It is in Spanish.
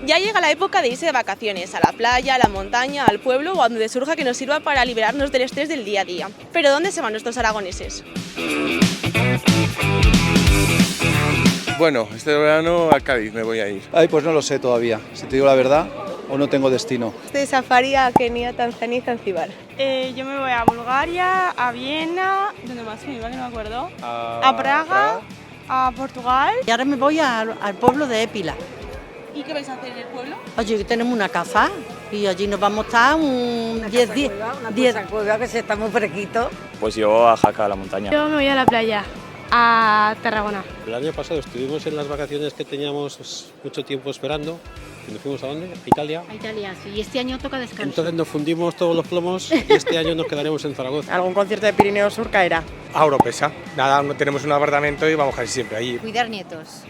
Ya llega la época de irse de vacaciones, a la playa, a la montaña, al pueblo o a donde surja que nos sirva para liberarnos del estrés del día a día. Pero ¿dónde se van nuestros aragoneses? Bueno, este verano a Cádiz me voy a ir. Ay, pues no lo sé todavía, si te digo la verdad, o no tengo destino. De safari a Kenia, Tanzania y Zanzíbar. Yo me voy a Bulgaria, a Viena, ¿dónde más me iba que no me acuerdo? A Praga, a Portugal. Y ahora me voy al pueblo de Épila. ¿Y qué vais a hacer en el pueblo? Allí tenemos una casa y allí nos vamos a estar 10 días. Cueva que se está muy fresquito. Pues yo a Jaca, a la montaña. Yo me voy a la playa, a Tarragona. El año pasado estuvimos en las vacaciones que teníamos mucho tiempo esperando. ¿Y nos fuimos a dónde? ¿A Italia? A Italia, sí. Y este año toca descanso. Entonces nos fundimos todos los plomos y este año nos quedaremos en Zaragoza. Algún concierto de Pirineo Sur caerá. A Oropesa. Nada, no tenemos un apartamento y vamos casi siempre allí. Cuidar nietos.